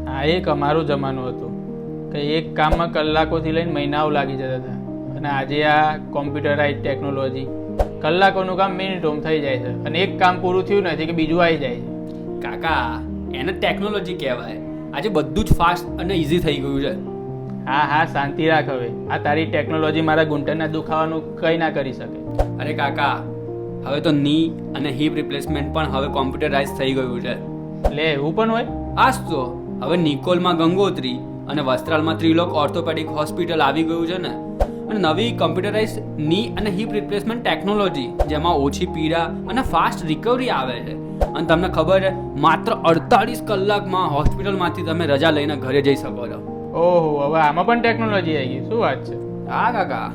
હા, એક અમારો જમાનો હતો કે એક કામમાં કલાકોથી લઈને મહિનાઓ લાગી જતા હતા, અને આજે આ કોમ્પ્યુટરાઇઝ ટેકનોલોજી કલાકોનું કામ મિનિટોમાં થઈ જાય છે, અને એક કામ પૂરું થયું નથી કે બીજું આવી જાય છે. કાકા, એને ટેકનોલોજી કહેવાય. આજે બધું જ ફાસ્ટ અને ઇઝી થઈ ગયું છે. હા હા, શાંતિ રાખ હવે. આ તારી ટેકનોલોજી મારા ઘૂંટણના દુખાવાનું કંઈ ના કરી શકે. અરે કાકા, હવે તો ની અને હિપ રિપ્લેસમેન્ટ પણ હવે કોમ્પ્યુટરાઇઝ થઈ ગયું છે. લે, એવું પણ હોય? આજ તો હવે નિકોલમાં ગંગોત્રી અને વસ્ત્રાલમાં ત્રિલોક ઓર્થોપેડિક હોસ્પિટલ આવી ગયું છે ને. અને નવી કોમ્પ્યુટરાઇઝ ની અને હિપ રિપ્લેસમેન્ટ ટેકનોલોજી, જેમાં ઓછી પીડા અને ફાસ્ટ રિકવરી આવે છે. અને તમને ખબર છે, માત્ર 48 કલાકમાં હોસ્પિટલમાંથી તમે રજા લઈને ઘરે જઈ શકો છો. ઓહો, હવે આમાં પણ ટેકનોલોજી આવી ગઈ, શું વાત છે? હા કાકા,